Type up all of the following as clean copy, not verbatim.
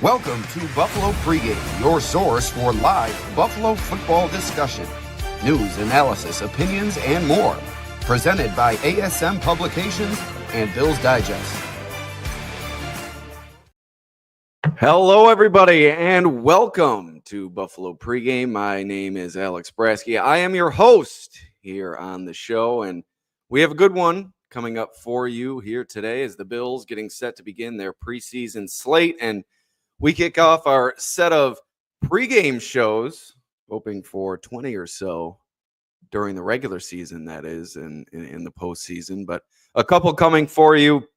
Welcome to Buffalo Pregame, your source for live Buffalo football discussion, news, analysis, opinions, and more. Presented by ASM Publications and Bills Digest. Hello, everybody, and welcome to Buffalo Pregame. My name is Alex Brasky. I am your host here on the show, and we have a good one coming up for you here today as the Bills getting set to begin their preseason slate, and we kick off our set of pregame shows, hoping for 20 or so during the regular season, that is, in the postseason. But a couple coming for you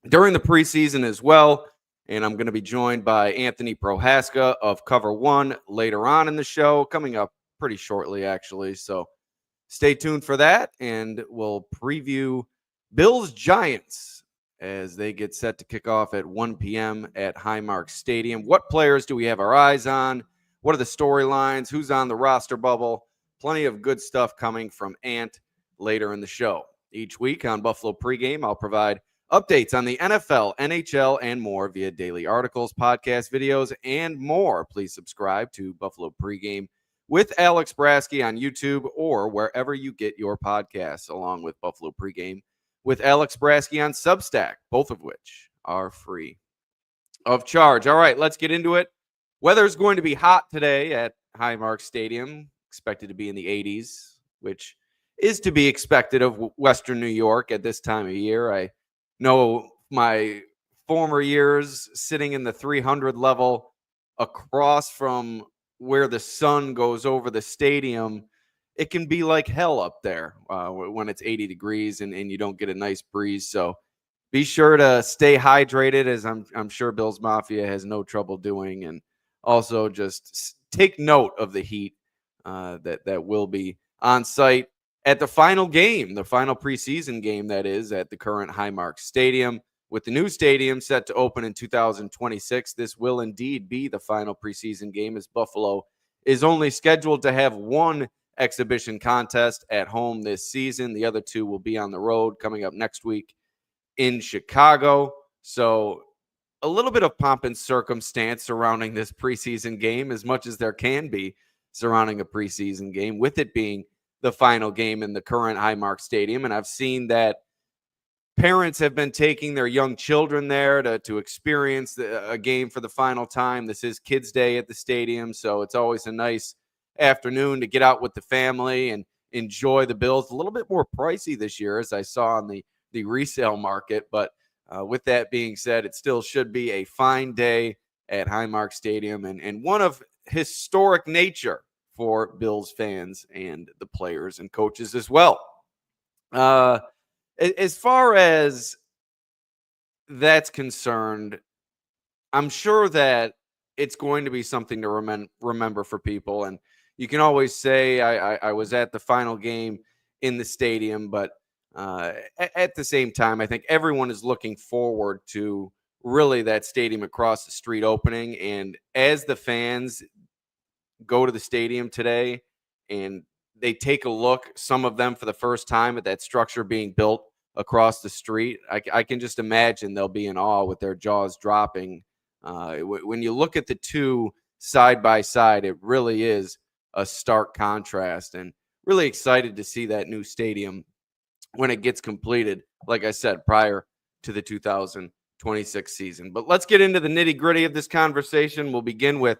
during the preseason as well. And I'm going to be joined by Anthony Prohaska of Cover One later on in the show, coming up pretty shortly, actually. So stay tuned for that, and we'll preview Bills Giants as they get set to kick off at 1 p.m. at Highmark Stadium. What players do we have our eyes on? What are the storylines? Who's on the roster bubble? Plenty of good stuff coming from Ant later in the show. Each week on Buffalo Pregame, I'll provide updates on the NFL, NHL, and more via daily articles, podcasts, videos, and more. Please subscribe to Buffalo Pregame with Alex Brasky on YouTube or wherever you get your podcasts, along with Buffalo Pregame with Alex Brasky on Substack, both of which are free of charge. All right, let's get into it. Weather's going to be hot today at Highmark Stadium, expected to be in the 80s, which is to be expected of Western New York at this time of year. I know my former years sitting in the 300 level across from where the sun goes over the stadium, it can be like hell up there when it's 80 degrees and you don't get a nice breeze. So be sure to stay hydrated, as I'm sure Bills Mafia has no trouble doing. And also just take note of the heat that will be on site at the final game, the final preseason game, that is, at the current Highmark Stadium. With the new stadium set to open in 2026, this will indeed be the final preseason game, as Buffalo is only scheduled to have one exhibition contest at home this season. The other two will be on the road coming up next week in Chicago. So a little bit of pomp and circumstance surrounding this preseason game, as much as there can be surrounding a preseason game, with it being the final game in the current Highmark Stadium. And I've seen that parents have been taking their young children there to experience a game for the final time. This is Kids Day at the stadium, so it's always a nice afternoon to get out with the family and enjoy the Bills. A little bit more pricey this year, as I saw on the resale market. But with that being said, it still should be a fine day at Highmark Stadium and one of historic nature for Bills fans and the players and coaches as well. As far as that's concerned, I'm sure that it's going to be something to remember for people. And you can always say, I was at the final game in the stadium, but at the same time, I think everyone is looking forward to really that stadium across the street opening. And as the fans go to the stadium today and they take a look, some of them for the first time, at that structure being built across the street, I can just imagine they'll be in awe with their jaws dropping. When you look at the two side by side, it really is a stark contrast, and really excited to see that new stadium when it gets completed, like I said, prior to the 2026 season. But let's get into the nitty gritty of this conversation. We'll begin with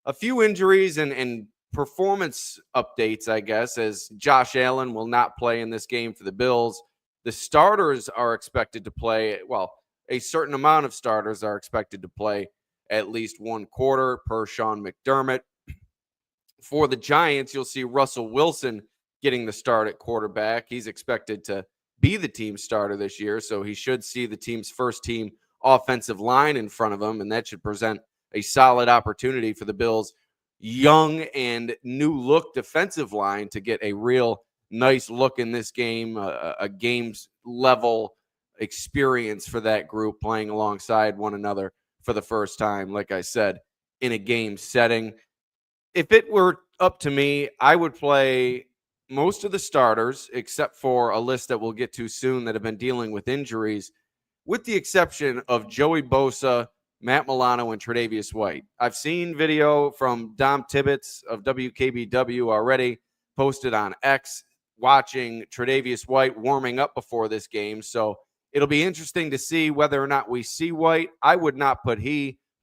a few injuries and performance updates, I guess, as Josh Allen will not play in this game for the Bills. The starters are expected to play, well, a certain amount of starters are expected to play at least one quarter per Sean McDermott. For the Giants, you'll see Russell Wilson getting the start at quarterback. He's expected to be the team starter this year, so he should see the team's first team offensive line in front of him, and that should present a solid opportunity for the Bills' young and new look defensive line to get a real nice look in this game, a game's level experience for that group playing alongside one another for the first time, like I said, in a game setting. If it were up to me, I would play most of the starters, except for a list that we'll get to soon that have been dealing with injuries, with the exception of Joey Bosa, Matt Milano and Tre'Davious White. I've seen video from Dom Tibbetts of WKBW already posted on X watching Tre'Davious White warming up before this game. So it'll be interesting to see whether or not we see White. I would not put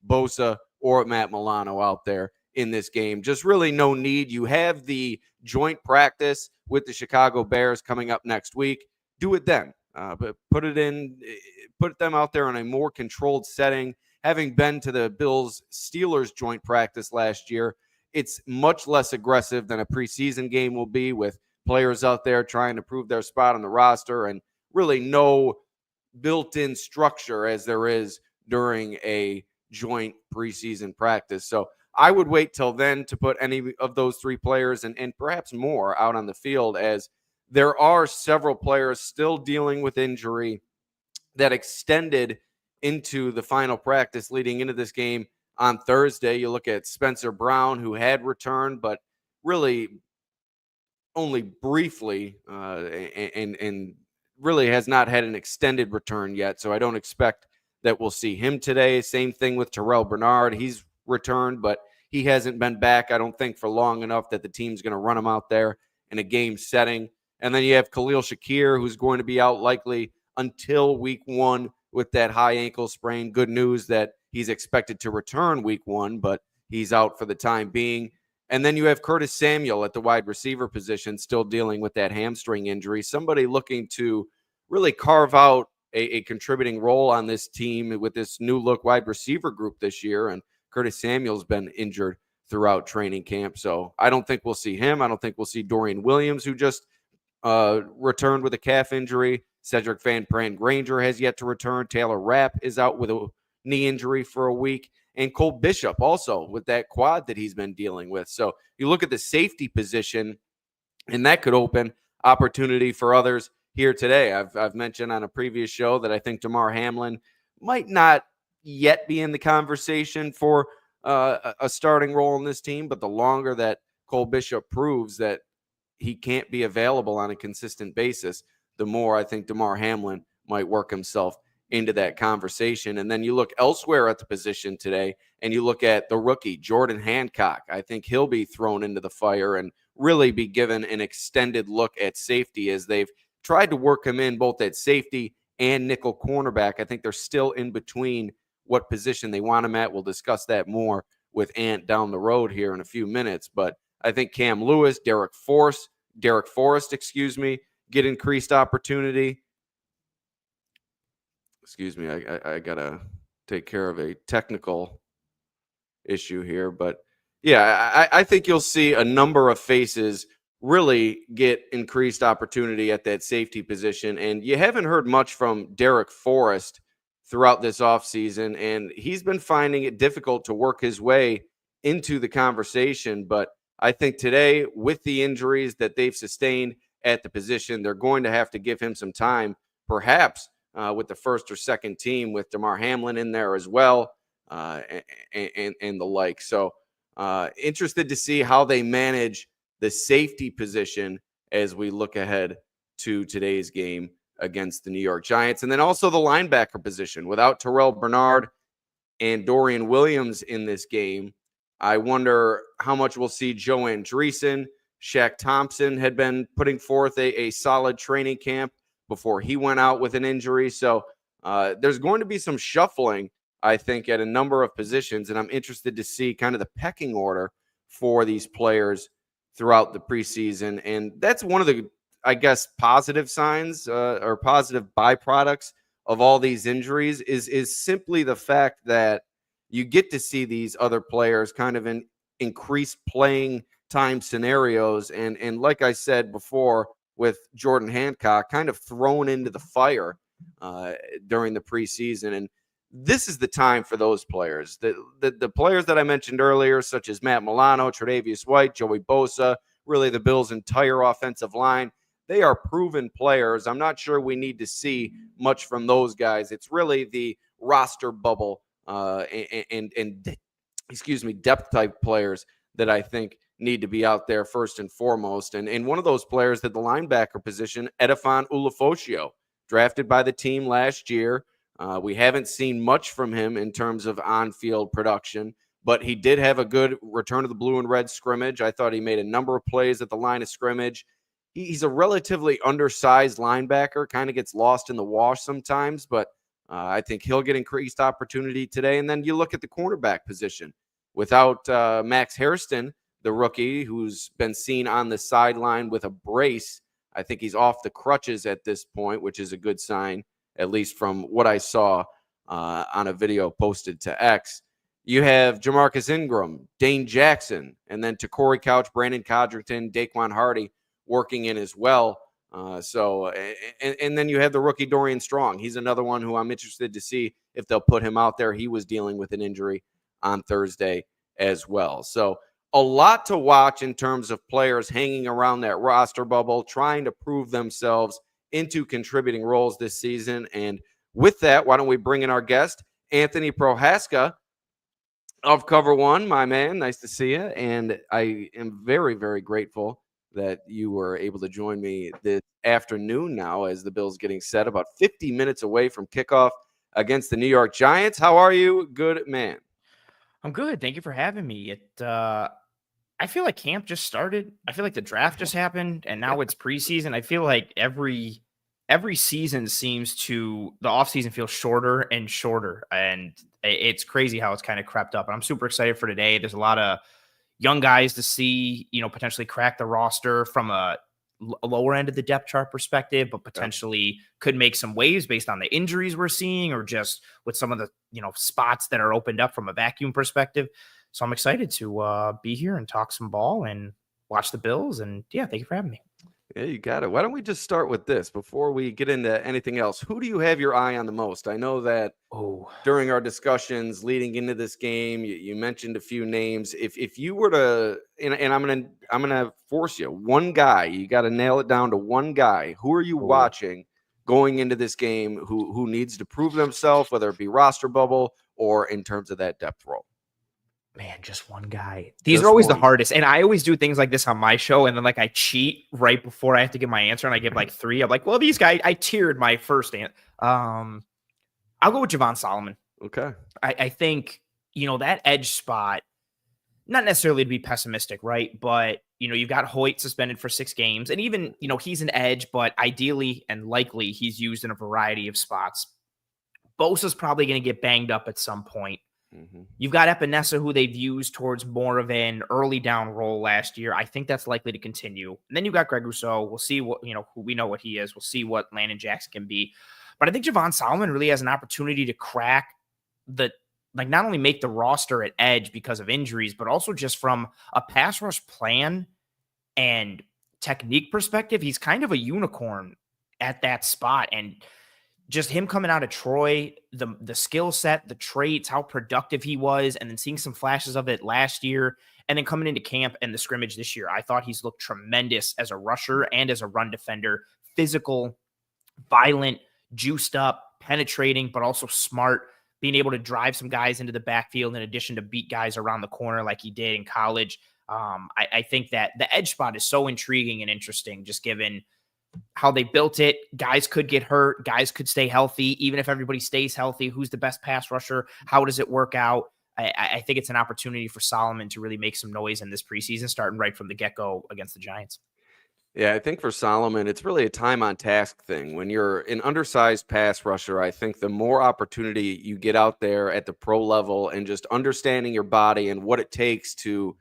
Bosa, or Matt Milano out there in this game. Just really no need. You have the joint practice with the Chicago Bears coming up next week. Do it then. But put them out there in a more controlled setting. Having been to the Bills-Steelers joint practice last year, it's much less aggressive than a preseason game will be, with players out there trying to prove their spot on the roster and really no built-in structure as there is during a joint preseason practice. So I would wait till then to put any of those three players and perhaps more out on the field, as there are several players still dealing with injury that extended into the final practice leading into this game on Thursday. You look at Spencer Brown, who had returned, but really only briefly and really has not had an extended return yet. So I don't expect that we'll see him today. Same thing with Terrell Bernard. He's returned, but he hasn't been back, I don't think, for long enough that the team's going to run him out there in a game setting. And then you have Khalil Shakir, who's going to be out likely until week 1 with that high ankle sprain. Good news that he's expected to return week 1, but he's out for the time being. And then you have Curtis Samuel at the wide receiver position, still dealing with that hamstring injury. Somebody looking to really carve out a contributing role on this team with this new look wide receiver group this year. And Curtis Samuel's been injured throughout training camp. So I don't think we'll see him. I don't think we'll see Dorian Williams, who just returned with a calf injury. Cedric Van Pran Granger has yet to return. Taylor Rapp is out with a knee injury for a week. And Cole Bishop also with that quad that he's been dealing with. So you look at the safety position, and that could open opportunity for others here today. I've mentioned on a previous show that I think Damar Hamlin might not yet be in the conversation for a starting role in this team, but the longer that Cole Bishop proves that he can't be available on a consistent basis, the more I think Damar Hamlin might work himself into that conversation. And then you look elsewhere at the position today, and you look at the rookie, Jordan Hancock. I think he'll be thrown into the fire and really be given an extended look at safety, as they've tried to work him in both at safety and nickel cornerback. I think they're still in between what position they want him at. We'll discuss that more with Ant down the road here in a few minutes. But I think Cam Lewis, Derek Forrest, get increased opportunity. Excuse me, I got to take care of a technical issue here. But, yeah, I think you'll see a number of faces really get increased opportunity at that safety position. And you haven't heard much from Derek Forrest throughout this offseason, and he's been finding it difficult to work his way into the conversation. But I think today, with the injuries that they've sustained at the position, they're going to have to give him some time, perhaps with the first or second team, with Damar Hamlin in there as well, and the like. So interested to see how they manage the safety position as we look ahead to today's game against the New York Giants. And then also the linebacker position. Without Terrell Bernard and Dorian Williams in this game, I wonder how much we'll see Joe Andreessen. Shaq Thompson had been putting forth a solid training camp before he went out with an injury. So there's going to be some shuffling, I think, at a number of positions. And I'm interested to see kind of the pecking order for these players throughout the preseason. And that's one of the, I guess, positive signs or positive byproducts of all these injuries is simply the fact that you get to see these other players kind of in increased playing time scenarios. And like I said before, with Jordan Hancock kind of thrown into the fire during the preseason. And this is the time for those players. The players that I mentioned earlier, such as Matt Milano, Tre'Davious White, Joey Bosa, really the Bills' entire offensive line, they are proven players. I'm not sure we need to see much from those guys. It's really the roster bubble and depth type players that I think need to be out there first and foremost. And one of those players at the linebacker position, Edifon Ulofoshio, drafted by the team last year, We haven't seen much from him in terms of on-field production, but he did have a good return to the blue and red scrimmage. I thought he made a number of plays at the line of scrimmage. He's a relatively undersized linebacker, kind of gets lost in the wash sometimes, but I think he'll get increased opportunity today. And then you look at the cornerback position. Without Max Hairston, the rookie, who's been seen on the sideline with a brace, I think he's off the crutches at this point, which is a good sign, at least from what I saw on a video posted to X. You have Jamarcus Ingram, Dane Jackson, and then Corey Couch, Brandon Codrington, Daquan Hardy working in as well. And then you have the rookie Dorian Strong. He's another one who I'm interested to see if they'll put him out there. He was dealing with an injury on Thursday as well. So a lot to watch in terms of players hanging around that roster bubble, trying to prove themselves into contributing roles this season. And with that, why don't we bring in our guest, Anthony Prohaska of Cover One, my man. Nice to see you. And I am very, very grateful that you were able to join me this afternoon now as the Bills getting set about 50 minutes away from kickoff against the New York Giants. How are you? Good man. I'm good. Thank you for having me. I feel like camp just started. I feel like the draft just happened and now it's preseason. I feel like every season seems to, the offseason feels shorter and shorter. And it's crazy how it's kind of crept up. And I'm super excited for today. There's a lot of young guys to see, potentially crack the roster from a lower end of the depth chart perspective, but potentially could make some waves based on the injuries we're seeing or just with some of the, spots that are opened up from a vacuum perspective. So I'm excited to be here and talk some ball and watch the Bills. And yeah, thank you for having me. Yeah, you got it. Why don't we just start with this before we get into anything else? Who do you have your eye on the most? I know that during our discussions leading into this game, you mentioned a few names. If you were to, and I'm gonna force you, one guy, you got to nail it down to one guy. Who are you watching going into this game? Who needs to prove themselves, whether it be roster bubble or in terms of that depth role? Man, just one guy. These are always the hardest. And I always do things like this on my show. And then I cheat right before I have to give my answer. And I give 3. I'm like, well, these guys, I tiered my first answer. I'll go with Javon Solomon. Okay. I think, that edge spot, not necessarily to be pessimistic, right? But, you've got Hoyt suspended for 6 games. And even, he's an edge, but ideally and likely he's used in a variety of spots. Bosa's probably going to get banged up at some point. You've got Epinesa, who they've used towards more of an early down role last year. I think that's likely to continue. And then you've got Greg Rousseau. We'll see what, we know what he is. We'll see what Landon Jackson can be. But I think Javon Solomon really has an opportunity to crack not only make the roster at edge because of injuries, but also just from a pass rush plan and technique perspective. He's kind of a unicorn at that spot. And just him coming out of Troy, the skill set, the traits, how productive he was, and then seeing some flashes of it last year, and then coming into camp and the scrimmage this year. I thought he's looked tremendous as a rusher and as a run defender. Physical, violent, juiced up, penetrating, but also smart, being able to drive some guys into the backfield in addition to beat guys around the corner like he did in college. I think that the edge spot is so intriguing and interesting, just given how they built it. Guys could get hurt. Guys could stay healthy. Even if everybody stays healthy, who's the best pass rusher? How does it work out? I think it's an opportunity for Solomon to really make some noise in this preseason, starting right from the get-go against the Giants. Yeah, I think for Solomon, it's really a time on task thing. When you're an undersized pass rusher, I think the more opportunity you get out there at the pro level and just understanding your body and what it takes to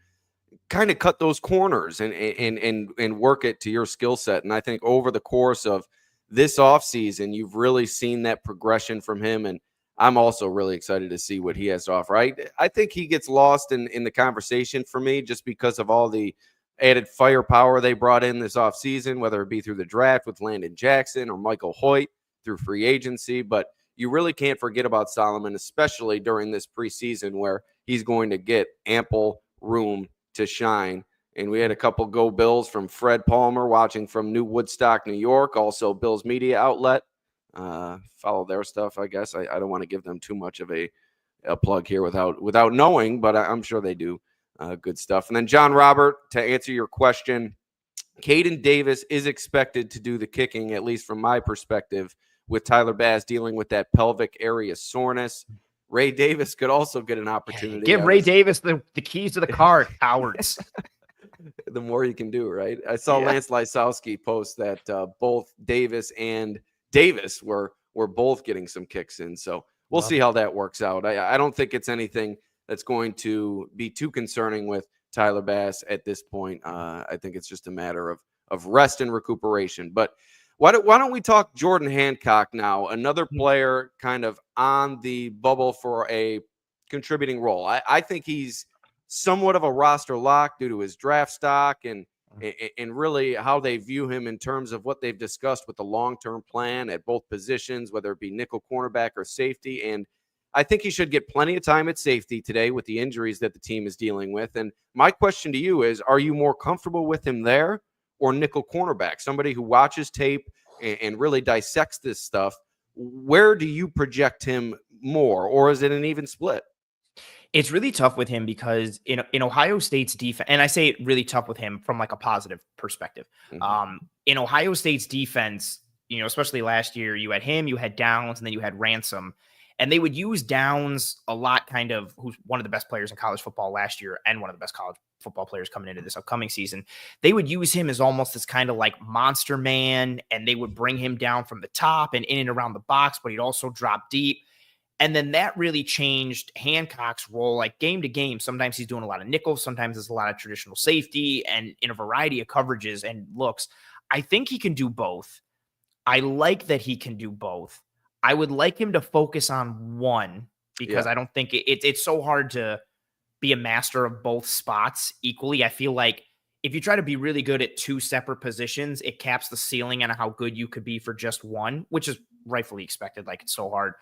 kind of cut those corners and work it to your skill set. And I think over the course of this offseason, you've really seen that progression from him. And I'm also really excited to see what he has to offer. I think he gets lost in the conversation for me just because of all the added firepower they brought in this offseason, whether it be through the draft with Landon Jackson or Michael Hoyt through free agency. But you really can't forget about Solomon, especially during this preseason where he's going to get ample room to shine. And we had a couple Go Bills from Fred Palmer watching from New Woodstock, New York, also Bills media outlet. Follow their stuff, I guess. I don't want to give them too much of a plug here without knowing, but I'm sure they do good stuff. And then John Robert, to answer your question, Caden Davis is expected to do the kicking, at least from my perspective, with Tyler Bass dealing with that pelvic area soreness. Ray Davis could also get an opportunity. Give Ray Davis the keys to the car, cowards. The more you can do, right? I saw Lance Lysowski post that both Davis and Davis were both getting some kicks in. So we'll see how that works out. I don't think it's anything that's going to be too concerning with Tyler Bass at this point. I think it's just a matter of rest and recuperation. But why don't we talk Jordan Hancock now, another player kind of on the bubble for a contributing role. I think he's somewhat of a roster lock due to his draft stock and really how they view him in terms of what they've discussed with the long-term plan at both positions, whether it be nickel cornerback or safety. And I think he should get plenty of time at safety today with the injuries that the team is dealing with. And my question to you is, are you more comfortable with him there or nickel cornerback, somebody who watches tape and really dissects this stuff? Where do you project him more, or is it an even split? It's really tough with him because in Ohio State's defense, and I say it really tough with him from like a positive perspective. In Ohio State's defense, especially last year, you had him, you had Downs, and then you had Ransom. And they would use Downs a lot, kind of, who's one of the best players in college football last year and one of the best college football players coming into this upcoming season. They would use him as almost this kind of like monster man, and they would bring him down from the top and in and around the box, but he'd also drop deep. And then that really changed Hancock's role, like game to game. Sometimes he's doing a lot of nickel. Sometimes it's a lot of traditional safety and in a variety of coverages and looks. I think he can do both. I like that he can do both. I would like him to focus on one because I don't think it's so hard to be a master of both spots equally. I feel like if you try to be really good at two separate positions, it caps the ceiling on how good you could be for just one, which is rightfully expected. Like, it's so hard.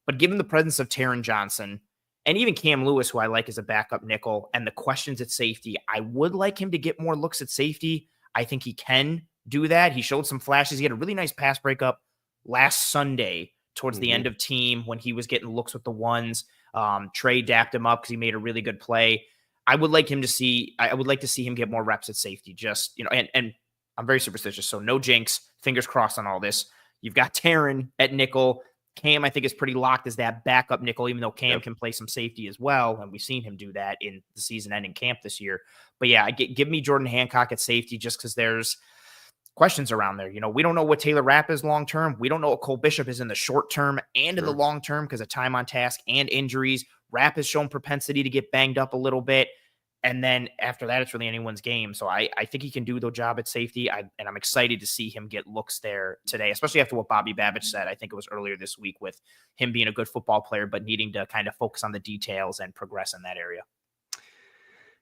But given the presence of Taron Johnson and even Cam Lewis, who I like as a backup nickel, and the questions at safety, I would like him to get more looks at safety. I think he can do that. He showed some flashes. He had a really nice pass breakup last Sunday towards the end of team when he was getting looks with the ones. Trey dapped him up because he made a really good play. I would like to see him get more reps at safety. Just, and I'm very superstitious, so no jinx. Fingers crossed on all this. You've got Taron at nickel. Cam, I think, is pretty locked as that backup nickel, even though Cam can play some safety as well. And we've seen him do that in the season-ending camp this year. But yeah, give me Jordan Hancock at safety just because there's questions around there. We don't know what Taylor Rapp is long-term. We don't know what Cole Bishop is in the short-term and in the long-term because of time on task and injuries. Rapp has shown propensity to get banged up a little bit. And then after that, it's really anyone's game. So I think he can do the job at safety. And I'm excited to see him get looks there today, especially after what Bobby Babich said. I think it was earlier this week with him being a good football player, but needing to kind of focus on the details and progress in that area.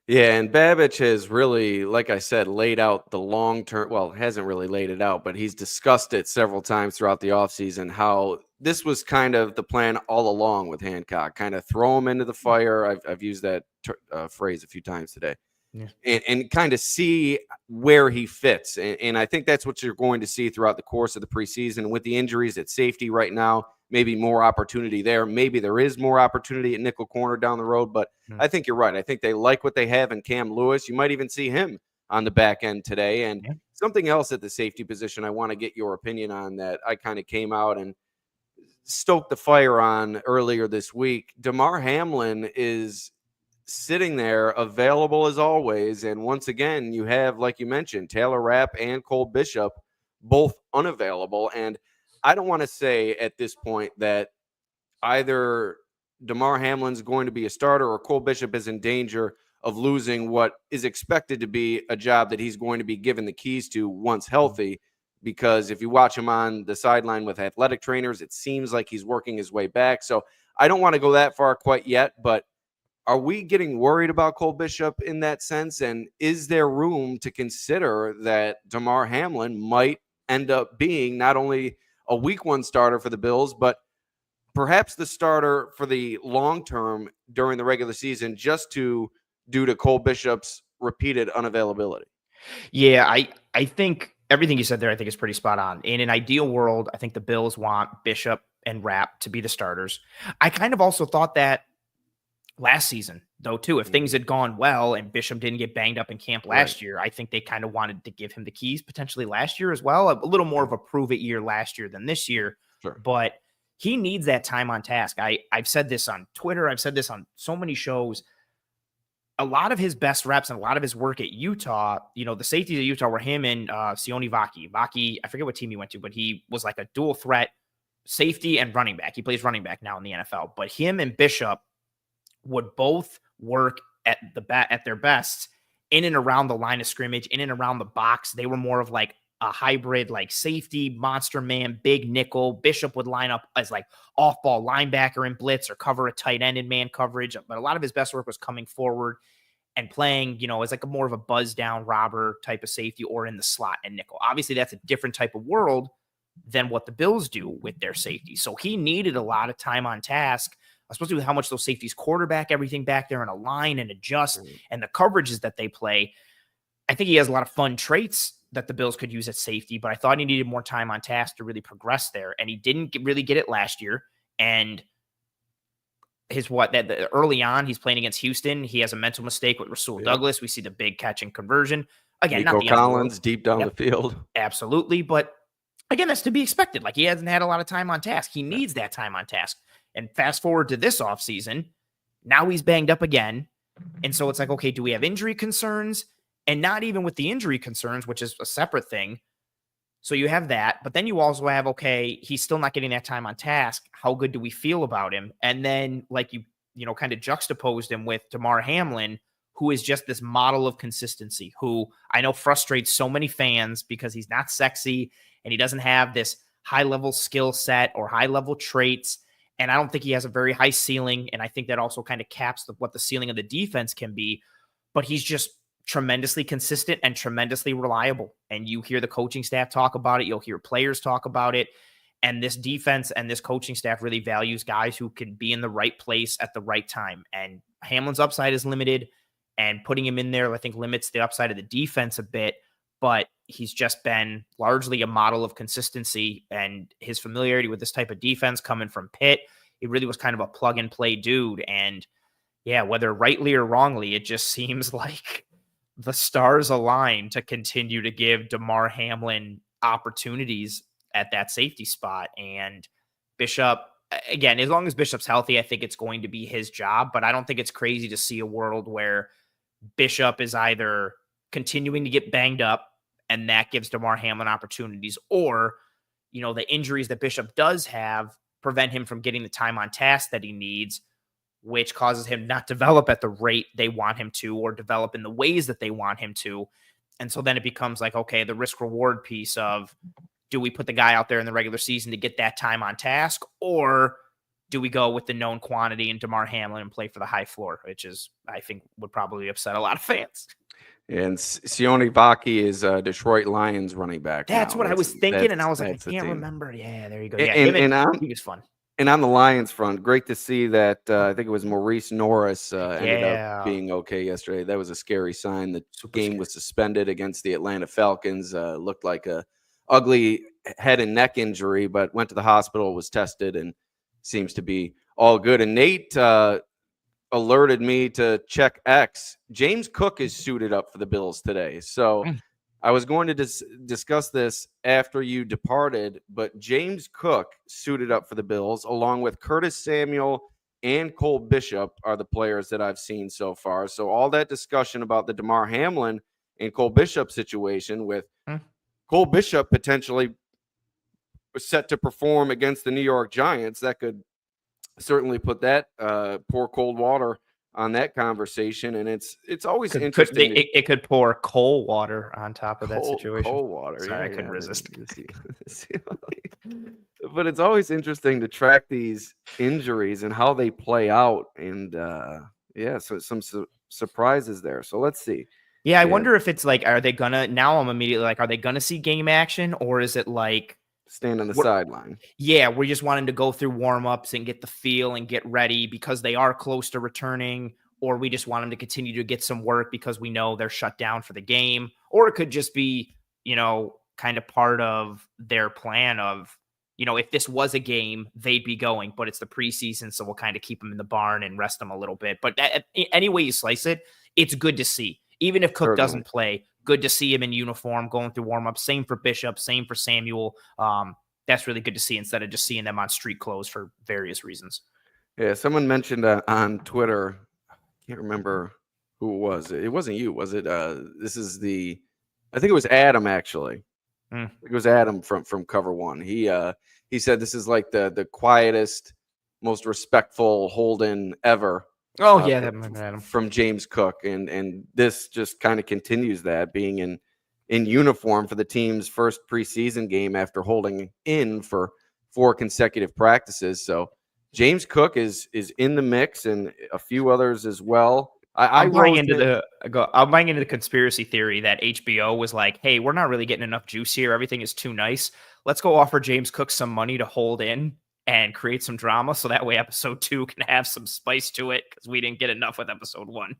Yeah, and Babich has really, like I said, laid out the long-term, well, hasn't really laid it out, but he's discussed it several times throughout the offseason, how this was kind of the plan all along with Hancock, kind of throw him into the fire. I've used that phrase a few times today. And kind of see where he fits. And I think that's what you're going to see throughout the course of the preseason. With the injuries at safety right now, maybe more opportunity there. Maybe there is more opportunity at nickel corner down the road, but I think you're right. I think they like what they have in Cam Lewis. You might even see him on the back end today. And something else at the safety position I want to get your opinion on that I kind of came out and stoked the fire on earlier this week. Damar Hamlin is sitting there available as always. And once again, you have, like you mentioned, Taylor Rapp and Cole Bishop both unavailable. And I don't want to say at this point that either Damar Hamlin's going to be a starter or Cole Bishop is in danger of losing what is expected to be a job that he's going to be given the keys to once healthy. Because if you watch him on the sideline with athletic trainers, it seems like he's working his way back. So I don't want to go that far quite yet, but are we getting worried about Cole Bishop in that sense? And is there room to consider that Damar Hamlin might end up being not only a week one starter for the Bills, but perhaps the starter for the long term during the regular season, just due to Cole Bishop's repeated unavailability? Yeah, I think everything you said there, I think is pretty spot on. In an ideal world, I think the Bills want Bishop and Rapp to be the starters. I kind of also thought that last season, though, too. If things had gone well and Bishop didn't get banged up in camp last year, I think they kind of wanted to give him the keys potentially last year as well. A little more of a prove-it year last year than this year. Sure. but he needs that time on task. I've said this on Twitter. I've said this on so many shows. A lot of his best reps and a lot of his work at Utah, the safeties at Utah were him and Sione Vaki. Vaki, I forget what team he went to, but he was like a dual threat safety and running back. He plays running back now in the NFL. But him and Bishop would both work at their best in and around the line of scrimmage, in and around the box. They were more of like a hybrid, like safety, monster man, big nickel. Bishop would line up as like off-ball linebacker in blitz or cover a tight end in man coverage. But a lot of his best work was coming forward and playing, as like a more of a buzz down robber type of safety or in the slot and nickel. Obviously, that's a different type of world than what the Bills do with their safety. So he needed a lot of time on task, especially with how much those safeties quarterback everything back there and align and adjust and the coverages that they play. I think he has a lot of fun traits that the Bills could use at safety, but I thought he needed more time on task to really progress there. And he didn't really get it last year. And early on, he's playing against Houston. He has a mental mistake with Rasul Douglas. We see the big catch and conversion. Again, Nico not the end of the world. Collins deep down the field. Absolutely. But again, that's to be expected. Like, he hasn't had a lot of time on task. He needs that time on task. And fast forward to this offseason, now he's banged up again. And so it's like, okay, do we have injury concerns? And not even with the injury concerns, which is a separate thing. So you have that, but then you also have, okay, he's still not getting that time on task. How good do we feel about him? And then like you kind of juxtaposed him with Damar Hamlin, who is just this model of consistency, who I know frustrates so many fans because he's not sexy and he doesn't have this high level skill set or high level traits. And I don't think he has a very high ceiling. And I think that also kind of caps what the ceiling of the defense can be, but he's just tremendously consistent and tremendously reliable. And you hear the coaching staff talk about it. You'll hear players talk about it. And this defense and this coaching staff really values guys who can be in the right place at the right time. And Hamlin's upside is limited, and putting him in there, I think, limits the upside of the defense a bit, but he's just been largely a model of consistency, and his familiarity with this type of defense coming from Pitt, it really was kind of a plug and play dude. And yeah, whether rightly or wrongly, it just seems like the stars align to continue to give Damar Hamlin opportunities at that safety spot. And Bishop, again, as long as Bishop's healthy, I think it's going to be his job, but I don't think it's crazy to see a world where Bishop is either continuing to get banged up and that gives Damar Hamlin opportunities, or, the injuries that Bishop does have prevent him from getting the time on task that he needs, which causes him not develop at the rate they want him to or develop in the ways that they want him to. And so then it becomes like, okay, the risk reward piece of, do we put the guy out there in the regular season to get that time on task, or do we go with the known quantity and Damar Hamlin and play for the high floor, which is, I think, would probably upset a lot of fans. And Sione Vaki is Detroit Lions running back. That's now. what I was thinking, and I was like, I can't remember. Yeah, there you go. Yeah, he was fun. And on the Lions front, great to see that I think it was Maurice Norris ended up being okay yesterday. That was a scary sign. The game was suspended against the Atlanta Falcons. Looked like a ugly head and neck injury, but went to the hospital, was tested, and seems to be all good. And Nate alerted me to check X. James Cook is suited up for the Bills today. So I was going to discuss this after you departed, but James Cook suited up for the Bills, along with Curtis Samuel and Cole Bishop are the players that I've seen so far. So all that discussion about the Damar Hamlin and Cole Bishop situation, with Cole Bishop potentially set to perform against the New York Giants, that could certainly put that pour cold water on that conversation. And it's always interesting. It could pour cold water on top of that situation. Cold water. Sorry, I couldn't resist. But it's always interesting to track these injuries and how they play out. And so some surprises there. So let's see. Yeah, I wonder if it's like, are they gonna, now I'm immediately like, are they gonna see game action, or is it like stand on the sideline? Yeah, we just wanted to go through warm-ups and get the feel and get ready because they are close to returning, or we just want them to continue to get some work because we know they're shut down for the game. Or it could just be, kind of part of their plan of, if this was a game, they'd be going, but it's the preseason, so we'll kind of keep them in the barn and rest them a little bit. But any way you slice it, it's good to see. Even if Cook doesn't play, good to see him in uniform going through warm-ups. Same for Bishop, same for Samuel. that's really good to see instead of just seeing them on street clothes for various reasons. Yeah, someone mentioned on Twitter, I can't remember who it was. It wasn't you, was it? I think it was Adam, actually. It was Adam from Cover One. He said this is like the quietest, most respectful holding ever. Oh yeah, that might have been Adam. From James Cook, and this just kind of continues that, being in uniform for the team's first preseason game after holding in for 4 consecutive practices. So James Cook is in the mix, and a few others as well. I'm buying into the conspiracy theory that HBO was like, hey, we're not really getting enough juice here. Everything is too nice. Let's go offer James Cook some money to hold in and create some drama, so that way episode 2 can have some spice to it, because we didn't get enough with episode 1.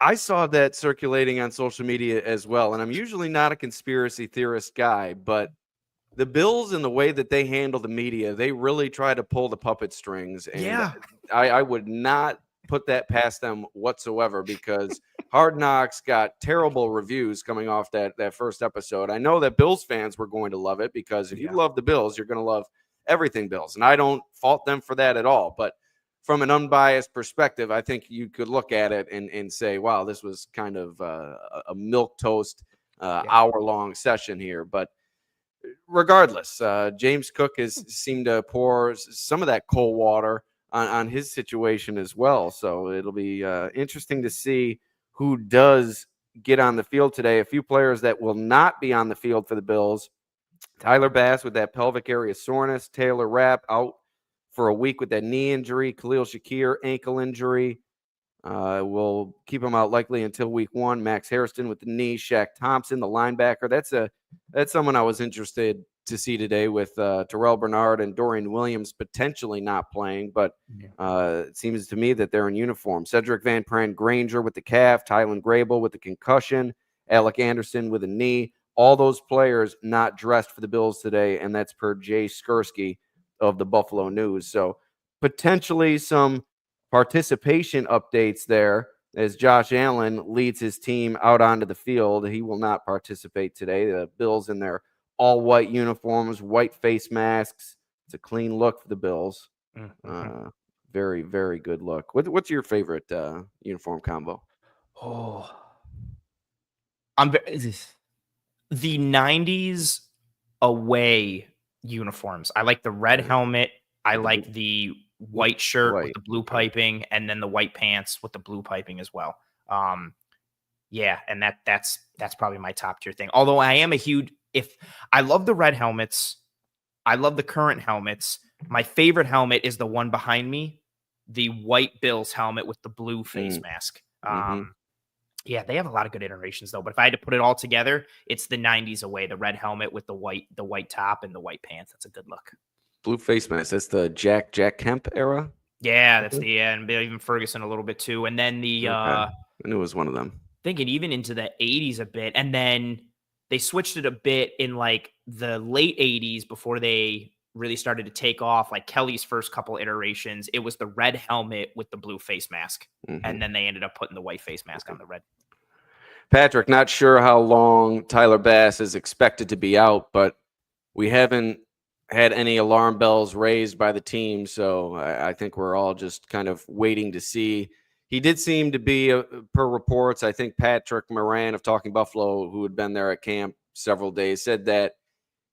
I saw that circulating on social media as well, and I'm usually not a conspiracy theorist guy, but the Bills and the way that they handle the media, they really try to pull the puppet strings, and I would not put that past them whatsoever, because Hard Knocks got terrible reviews coming off that first episode. I know that Bills fans were going to love it, because if you love the Bills, you're going to love everything Bills, and I don't fault them for that at all. But from an unbiased perspective, I think you could look at it and say, wow, this was kind of a milquetoast hour-long session here. But regardless, James Cook has seemed to pour some of that cold water on his situation as well. So it'll be interesting to see who does get on the field today. A few players that will not be on the field for the Bills: Tyler Bass with that pelvic area soreness, Taylor Rapp out for a week with that knee injury, Khalil Shakir ankle injury. We'll keep him out likely until week 1. Max Hairston with the knee, Shaq Thompson, the linebacker. That's someone I was interested to see today, with Terrell Bernard and Dorian Williams potentially not playing, but it seems to me that they're in uniform. Cedric Van Pran Granger with the calf, Tylen Grable with the concussion, Alec Anderson with a knee. All those players not dressed for the Bills today, and that's per Jay Skursky of the Buffalo News. So potentially some participation updates there as Josh Allen leads his team out onto the field. He will not participate today. The Bills in their all-white uniforms, white face masks. It's a clean look for the Bills. Very, very good look. What's your favorite uniform combo? The 90s away uniforms. I like the red helmet. I like the white shirt with the blue piping, and then the white pants with the blue piping as well. And that's probably my top tier thing. Although I am I love the red helmets. I love the current helmets. My favorite helmet is the one behind me, the white Bills helmet with the blue face mask. They have a lot of good iterations though. But if I had to put it all together, it's the 90s away, the red helmet with the white top and the white pants. That's a good look. Blue face mask. That's the Jack Kemp era. Yeah, that's and even Ferguson a little bit too. And then I knew it was one of them. Thinking even into the 80s a bit, and then they switched it a bit in like the late 80s before they really started to take off. Like Kelly's first couple iterations, it was the red helmet with the blue face mask, and then they ended up putting the white face mask on the red. Patrick, not sure how long Tyler Bass is expected to be out, but we haven't had any alarm bells raised by the team, so I think we're all just kind of waiting to see. He did seem to be, per reports, I think Patrick Moran of Talking Buffalo, who had been there at camp several days, said that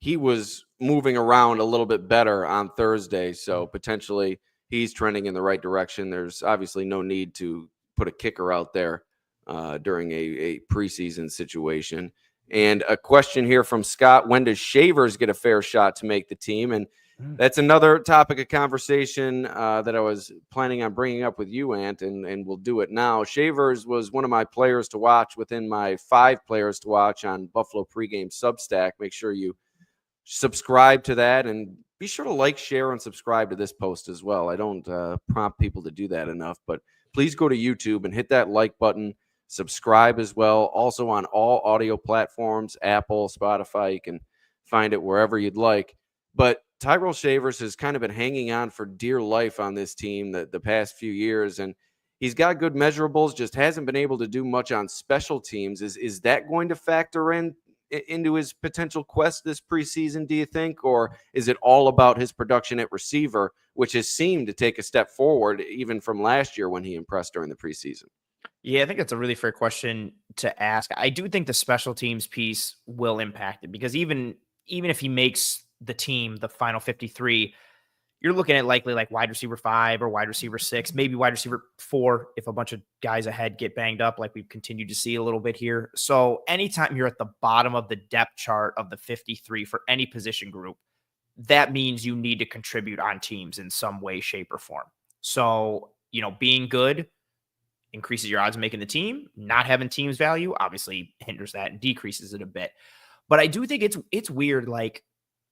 he was moving around a little bit better on Thursday, so potentially he's trending in the right direction. There's obviously no need to put a kicker out there during a preseason situation. And a question here from Scott: when does Shavers get a fair shot to make the team? And that's another topic of conversation that I was planning on bringing up with you, Ant, and we'll do it now. Shavers was one of my players to watch within my 5 players to watch on Buffalo Pregame Substack. Make sure you subscribe to that, and be sure to like, share, and subscribe to this post as well. I don't prompt people to do that enough, but please go to YouTube and hit that like button. Subscribe as well. Also on all audio platforms, Apple, Spotify. You can find it wherever you'd like. But Tyrell Shavers has kind of been hanging on for dear life on this team the past few years, and he's got good measurables, just hasn't been able to do much on special teams. Is that going to factor in into his potential quest this preseason, do you think? Or is it all about his production at receiver, which has seemed to take a step forward even from last year when he impressed during the preseason? Yeah, I think that's a really fair question to ask. I do think the special teams piece will impact it because even if he makes the team, the final 53, you're looking at likely like wide receiver 5 or wide receiver 6, maybe wide receiver 4 if a bunch of guys ahead get banged up, like we've continued to see a little bit here. So anytime you're at the bottom of the depth chart of the 53 for any position group, that means you need to contribute on teams in some way, shape, or form. So, being good increases your odds of making the team. Not having team's value obviously hinders that and decreases it a bit. But I do think it's weird. Like,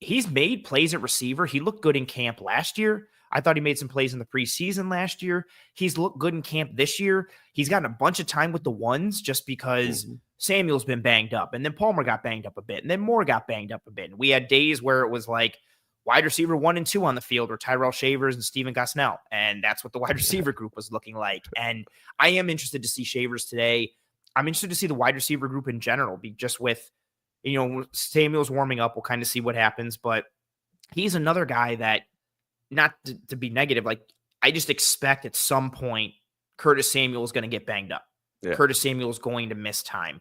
he's made plays at receiver. He looked good in camp last year. I thought he made some plays in the preseason last year. He's looked good in camp this year. He's gotten a bunch of time with the ones just because Samuel's been banged up. And then Palmer got banged up a bit. And then Moore got banged up a bit. And we had days where it was like wide receiver 1 and 2 on the field were Tyrell Shavers and Steven Gosnell. And that's what the wide receiver group was looking like. And I am interested to see Shavers today. I'm interested to see the wide receiver group in general be just with, Samuel's warming up. We'll kind of see what happens, but he's another guy that, not to be negative, like I just expect at some point Curtis Samuel is going to get banged up. Yeah. Curtis Samuel is going to miss time,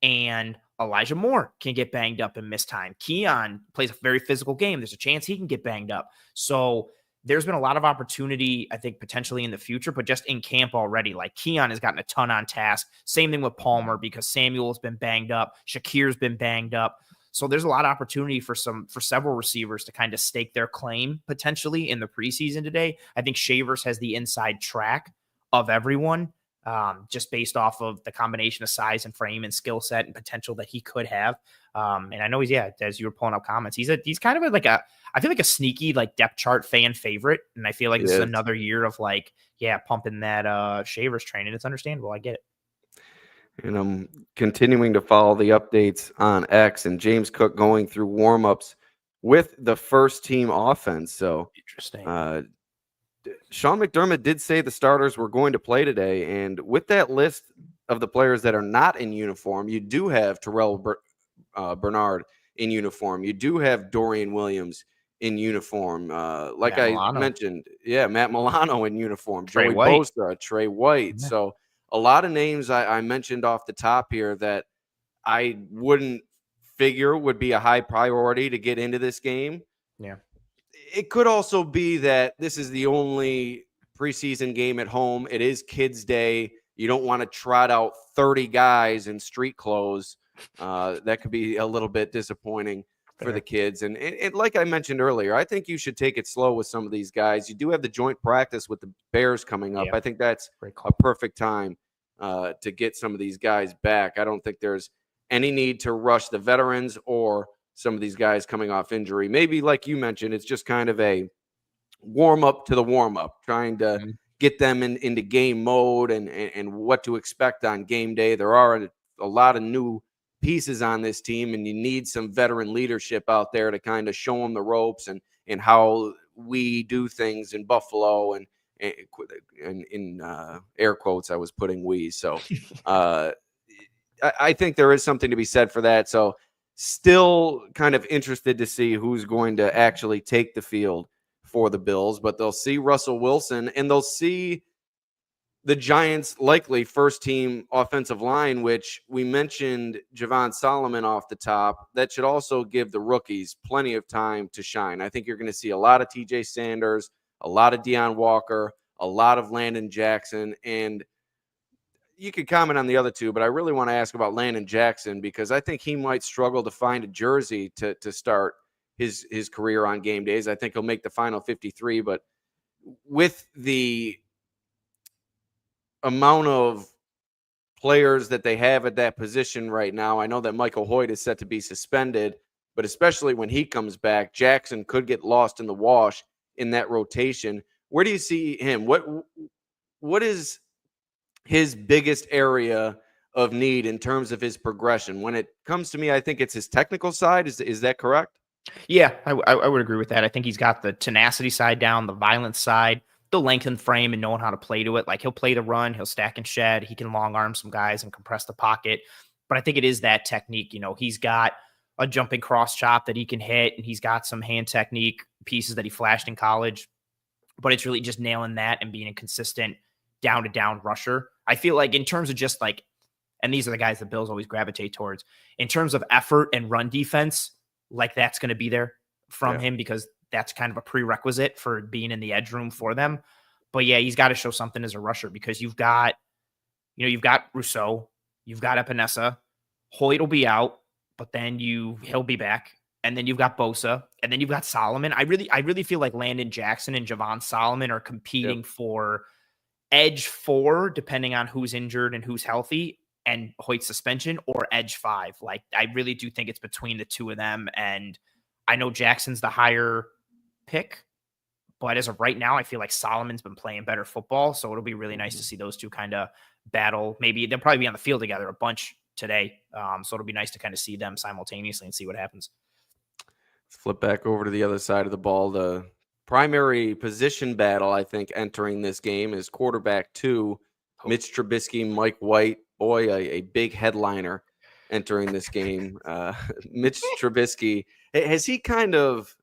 and Elijah Moore can get banged up and miss time. Keon plays a very physical game. There's a chance he can get banged up. So there's been a lot of opportunity, I think, potentially in the future, but just in camp already, like Keon has gotten a ton on task. Same thing with Palmer because Samuel's been banged up. Shakir's been banged up. So there's a lot of opportunity for several receivers to kind of stake their claim potentially in the preseason today. I think Shavers has the inside track of everyone, just based off of the combination of size and frame and skill set and potential that he could have. And I know he's, as you were pulling up comments, he's kind of I feel like a sneaky like depth chart fan favorite. And I feel like this is another year of pumping that Shavers train. And it's understandable. I get it. And I'm continuing to follow the updates on X and James Cook going through warmups with the first team offense. So interesting. Sean McDermott did say the starters were going to play today. And with that list of the players that are not in uniform, you do have Terrell Bernard in uniform. You do have Dorian Williams in uniform. Like Matt Milano. Mentioned, Matt Milano in uniform. Trey Joey White. Bosa, Trey White. Yeah. So a lot of names I mentioned off the top here that I wouldn't figure would be a high priority to get into this game. Yeah. It could also be that this is the only preseason game at home. It is Kids Day. You don't want to trot out 30 guys in street clothes. That could be a little bit disappointing for the kids. And like I mentioned earlier, I think you should take it slow with some of these guys. You do have the joint practice with the Bears coming up. I think that's a perfect time to get some of these guys back. I don't think there's any need to rush the veterans or some of these guys coming off injury. Maybe like you mentioned, it's just kind of a warm up to the warm up, trying to get them into game mode and what to expect on game day. There are a lot of new pieces on this team, and you need some veteran leadership out there to kind of show them the ropes and how we do things in Buffalo and in air quotes, I was putting we. So I think there is something to be said for that. So still kind of interested to see who's going to actually take the field for the Bills, but they'll see Russell Wilson and they'll see the Giants' likely first-team offensive line, which we mentioned Javon Solomon off the top. That should also give the rookies plenty of time to shine. I think you're going to see a lot of TJ Sanders, a lot of Deion Walker, a lot of Landon Jackson, and you could comment on the other two, but I really want to ask about Landon Jackson because I think he might struggle to find a jersey to start his career on game days. I think he'll make the final 53, but with the amount of players that they have at that position right now, I know that Michael Hoyt is set to be suspended, but especially when he comes back, Jackson could get lost in the wash in that rotation. Where do you see him? What is his biggest area of need in terms of his progression? When it comes to me, I think it's his technical side. Is that correct? Yeah, I would agree with that. I think he's got the tenacity side down, the violence side, the length and frame and knowing how to play to it. Like he'll play the run, he'll stack and shed, he can long arm some guys and compress the pocket. But I think it is that technique. He's got a jumping cross chop that he can hit, and he's got some hand technique pieces that he flashed in college. But it's really just nailing that and being a consistent down-to-down rusher. I feel like in terms of just like, and these are the guys the Bills always gravitate towards, in terms of effort and run defense, like that's going to be there from him because that's kind of a prerequisite for being in the edge room for them. But yeah, he's got to show something as a rusher because you've got Rousseau, you've got Epinesa, Hoyt will be out, but then he'll be back. And then you've got Bosa, and then you've got Solomon. I really feel like Landon Jackson and Javon Solomon are competing for edge 4, depending on who's injured and who's healthy, and Hoyt's suspension, or edge 5. Like, I really do think it's between the two of them. And I know Jackson's the higher pick, but as of right now, I feel like Solomon's been playing better football. So it'll be really nice to see those two kind of battle. Maybe they'll probably be on the field together a bunch today. So it'll be nice to kind of see them simultaneously and see what happens. Let's flip back over to the other side of the ball. The primary position battle, I think, entering this game is quarterback 2, Mitch Trubisky, Mike White. Boy, a big headliner entering this game. Mitch Trubisky, has he kind of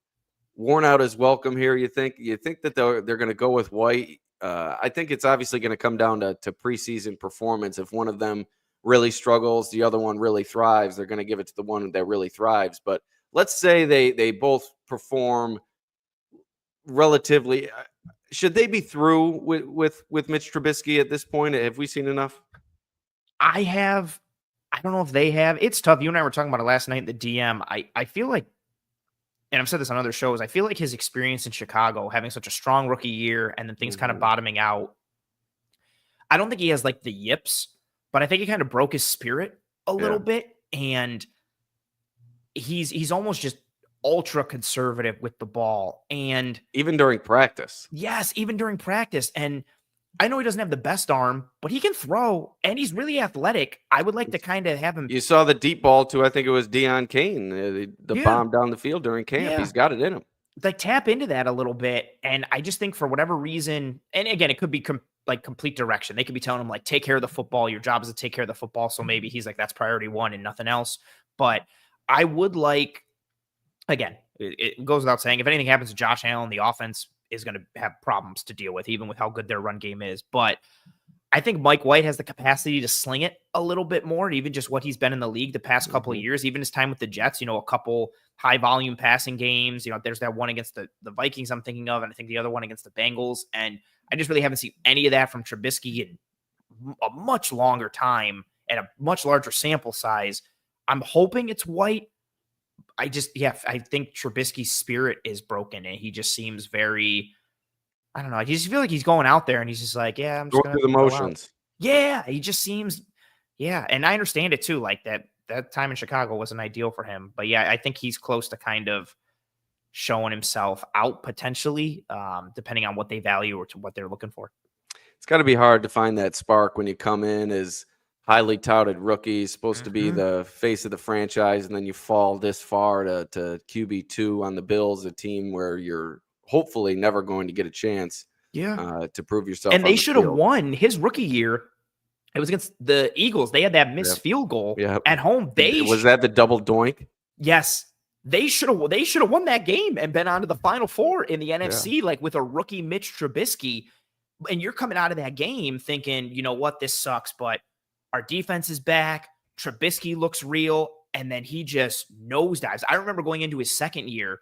worn out his welcome here, you think? You think that they're going to go with White? I think it's obviously going to come down to preseason performance. If one of them really struggles, the other one really thrives, they're going to give it to the one that really thrives. But let's say they both perform relatively. Should they be through with Mitch Trubisky at this point? Have we seen enough? I don't know if they have. It's tough. You and I were talking about it last night in the DM. I feel like, and I've said this on other shows, I feel like his experience in Chicago, having such a strong rookie year and then things kind of bottoming out, I don't think he has like the yips, but I think he kind of broke his spirit a little bit. And he's almost just ultra conservative with the ball. And even during practice. Yes, even during practice. And I know he doesn't have the best arm, but he can throw, and he's really athletic. I would like to kind of have him. You saw the deep ball to, I think it was Deion Kane, the bomb down the field during camp. Yeah. He's got it in him. Like, tap into that a little bit. And I just think for whatever reason, and again, it could be complete direction. They could be telling him, like, take care of the football. Your job is to take care of the football. So maybe he's like, that's priority 1 and nothing else. But I would like, again, it goes without saying, if anything happens to Josh Allen, the offense is going to have problems to deal with, even with how good their run game is. But I think Mike White has the capacity to sling it a little bit more, even just what he's been in the league the past couple of years, even his time with the Jets, a couple high volume passing games. There's that one against the Vikings I'm thinking of, and I think the other one against the Bengals. And I just really haven't seen any of that from Trubisky in a much longer time and a much larger sample size. I'm hoping it's White. I think Trubisky's spirit is broken, and he just seems very, I don't know. I just feel like he's going out there and he's just like, yeah, I'm just going through the motions. Yeah, he just seems, and I understand it too. Like that time in Chicago wasn't ideal for him, but yeah, I think he's close to kind of showing himself out potentially, depending on what they value or to what they're looking for. It's got to be hard to find that spark when you come in as highly touted rookie, supposed to be the face of the franchise, and then you fall this far to QB2 on the Bills, a team where you're hopefully never going to get a chance to prove yourself. And they should have won his rookie year. It was against the Eagles. They had that missed field goal at home. Was that the double doink? Yes. They should have won that game and been on to the Final Four in the NFC, like with a rookie Mitch Trubisky. And you're coming out of that game thinking, you know what, this sucks, but our defense is back. Trubisky looks real. And then he just nosedives. I remember going into his second year,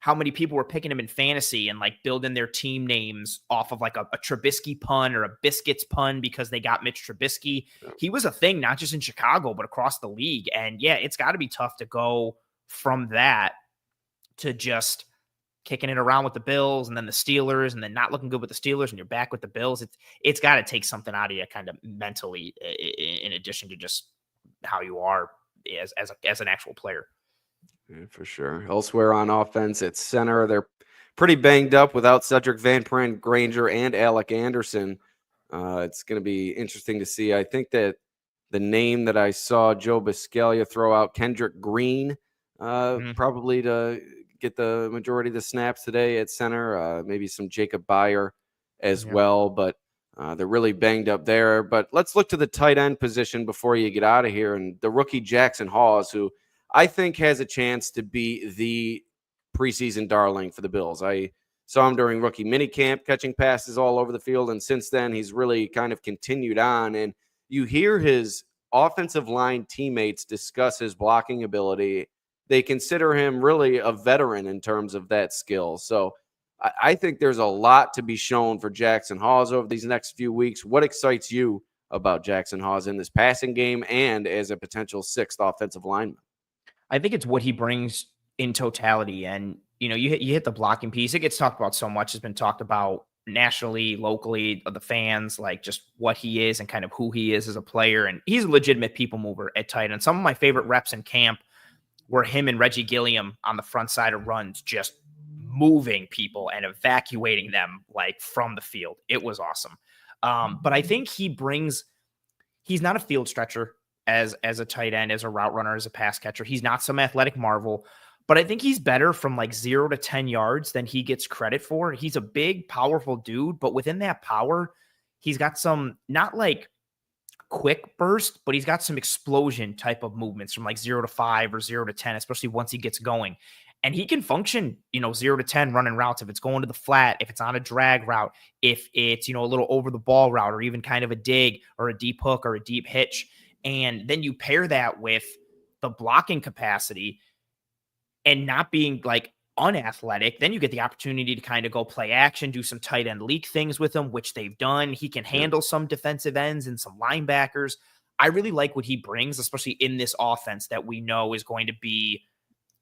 how many people were picking him in fantasy and like building their team names off of like a Trubisky pun or a Biscuits pun because they got Mitch Trubisky. He was a thing, not just in Chicago, but across the league. And yeah, it's got to be tough to go from that to just kicking it around with the Bills and then the Steelers and then not looking good with the Steelers and you're back with the Bills. It's got to take something out of you kind of mentally in addition to just how you are as an actual player. Yeah, for sure. Elsewhere on offense at center, they're pretty banged up without Cedric Van Pran, Granger, and Alec Anderson. It's going to be interesting to see. I think that the name that I saw Joe Biscaglia throw out, Kendrick Green, probably to get the majority of the snaps today at center, maybe some Jacob Byer as well. But They're really banged up there. But let's look to the tight end position before you get out of here. And the rookie Jackson Hawes, who I think has a chance to be the preseason darling for the Bills. I saw him during rookie minicamp catching passes all over the field. And since then, he's really kind of continued on. And you hear his offensive line teammates discuss his blocking ability. They consider him really a veteran in terms of that skill. So I think there's a lot to be shown for Jackson Hawes over these next few weeks. What excites you about Jackson Hawes in this passing game and as a potential sixth offensive lineman? I think it's what he brings in totality. And, you hit the blocking piece. It gets talked about so much. It's been talked about nationally, locally, of the fans, like just what he is and kind of who he is as a player. And he's a legitimate people mover at tight end. Some of my favorite reps in camp were him and Reggie Gilliam on the front side of runs, just moving people and evacuating them like from the field. It was awesome. But I think he's not a field stretcher as a tight end, as a route runner, as a pass catcher. He's not some athletic marvel, but I think he's better from like 0 to 10 yards than he gets credit for. He's a big, powerful dude, but within that power, he's got some, not like quick burst, but he's got some explosion type of movements from like 0 to 5 or 0 to 10, especially once he gets going. And he can function, 0 to 10 running routes. If it's going to the flat, if it's on a drag route, if it's, a little over the ball route, or even kind of a dig or a deep hook or a deep hitch. And then you pair that with the blocking capacity and not being like unathletic, then you get the opportunity to kind of go play action, do some tight end leak things with him, which they've done. He can handle some defensive ends and some linebackers. I really like what he brings, especially in this offense that we know is going to be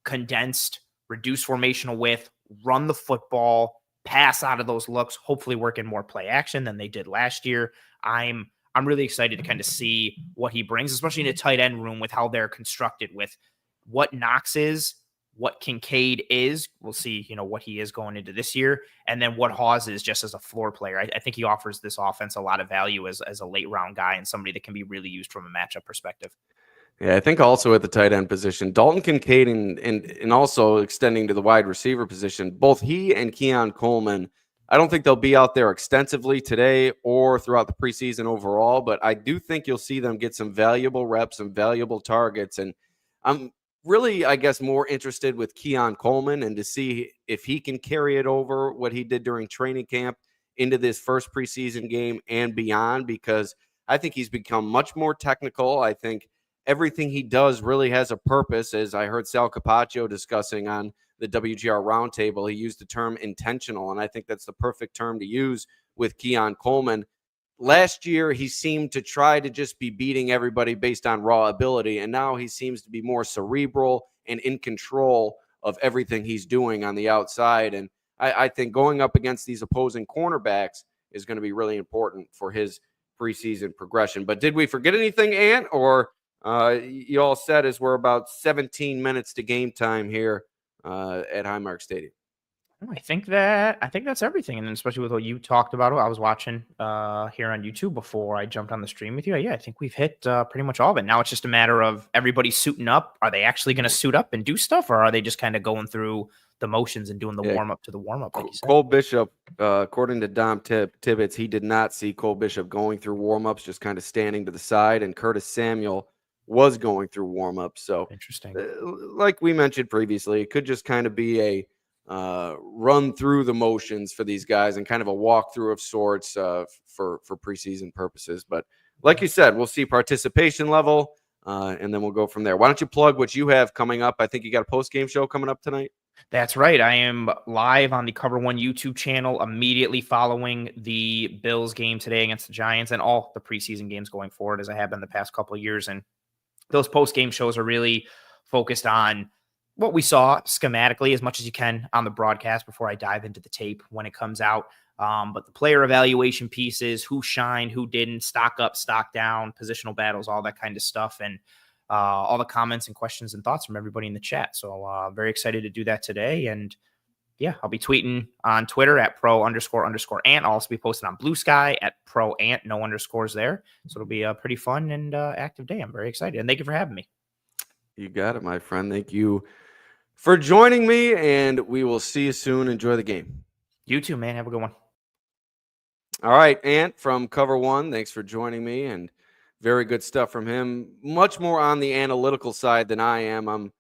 condensed, reduced formational width, run the football, pass out of those looks, hopefully work in more play action than they did last year. I'm really excited to kind of see what he brings, especially in a tight end room with how they're constructed, with what Knox is, what Kincaid is. We'll see, what he is going into this year, and then what Hawes is just as a floor player. I think he offers this offense a lot of value as a late round guy and somebody that can be really used from a matchup perspective. Yeah, I think also at the tight end position, Dalton Kincaid and also extending to the wide receiver position, both he and Keon Coleman, I don't think they'll be out there extensively today or throughout the preseason overall, but I do think you'll see them get some valuable reps and valuable targets. And I'm really, I guess, more interested with Keon Coleman and to see if he can carry it over what he did during training camp into this first preseason game and beyond, because I think he's become much more technical. I think everything he does really has a purpose. As I heard Sal Capaccio discussing on the WGR Roundtable, he used the term intentional, and I think that's the perfect term to use with Keon Coleman. Last year, he seemed to try to just be beating everybody based on raw ability, and now he seems to be more cerebral and in control of everything he's doing on the outside. And I think going up against these opposing cornerbacks is going to be really important for his preseason progression. But did we forget anything, Ant, or you all said as we're about 17 minutes to game time here at Highmark Stadium? I think that's everything. And then especially with what you talked about, I was watching here on YouTube before I jumped on the stream with you. Yeah, I think we've hit pretty much all of it. Now it's just a matter of everybody suiting up. Are they actually going to suit up and do stuff, or are they just kind of going through the motions and doing the warm up to the warm up? Like Cole Bishop, according to Dom Tibbetts, he did not see Cole Bishop going through warm ups, just kind of standing to the side. And Curtis Samuel was going through warm ups. So interesting. Like we mentioned previously, it could just kind of be a run through the motions for these guys and kind of a walkthrough of sorts for preseason purposes. But like you said, we'll see participation level and then we'll go from there. Why don't you plug what you have coming up? I think you got a post-game show coming up tonight. That's right. I am live on the Cover One YouTube channel immediately following the Bills game today against the Giants and all the preseason games going forward, as I have been the past couple of years. And those post-game shows are really focused on what we saw schematically as much as you can on the broadcast before I dive into the tape when it comes out. But the player evaluation pieces, who shined, who didn't, stock up, stock down, positional battles, all that kind of stuff. And all the comments and questions and thoughts from everybody in the chat. So very excited to do that today. And yeah, I'll be tweeting on Twitter at @pro__ant. I'll also be posting on Blue Sky at @proant, no underscores there. So it'll be a pretty fun and active day. I'm very excited. And thank you for having me. You got it, my friend. Thank you for joining me, and we will see you soon. Enjoy the game. You too, man. Have a good one. All right, Ant from Cover One, thanks for joining me, and very good stuff from him. Much more on the analytical side than I am. I'm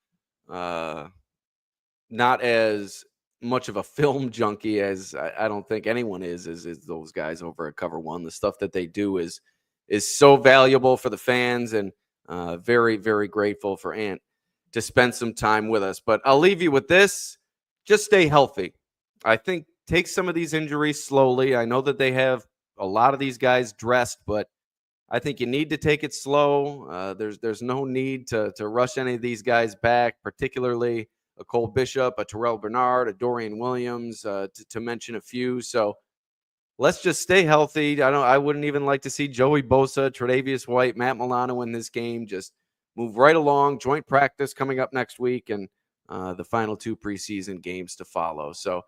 not as much of a film junkie as I don't think anyone is those guys over at Cover One. The stuff that they do is so valuable for the fans, and very, very grateful for Ant to spend some time with us. But I'll leave you with this. Just stay healthy. I think take some of these injuries slowly. I know that they have a lot of these guys dressed, but I think you need to take it slow. There's no need to rush any of these guys back, particularly a Cole Bishop, a Terrell Bernard, a Dorian Williams, to mention a few. So let's just stay healthy. I wouldn't even like to see Joey Bosa, Tre'Davious White, Matt Milano in this game. Just move right along. Joint practice coming up next week, and the final 2 preseason games to follow. So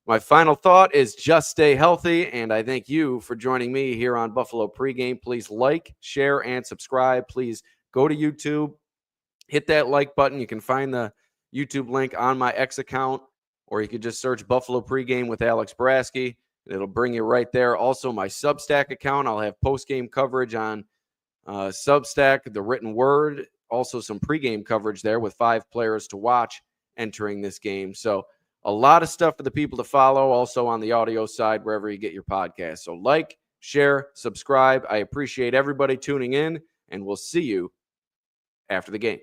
my final thought is just stay healthy, and I thank you for joining me here on Buffalo Pregame. Please like, share, and subscribe. Please go to YouTube, hit that like button. You can find the YouTube link on my X account, or you could just search Buffalo Pregame with Alex Brasky. It'll bring you right there. Also, my Substack account, I'll have post-game coverage on Substack, the written word, also some pregame coverage there with 5 players to watch entering this game. So a lot of stuff for the people to follow, also on the audio side, wherever you get your podcast. So like, share, subscribe. I appreciate everybody tuning in, and we'll see you after the game.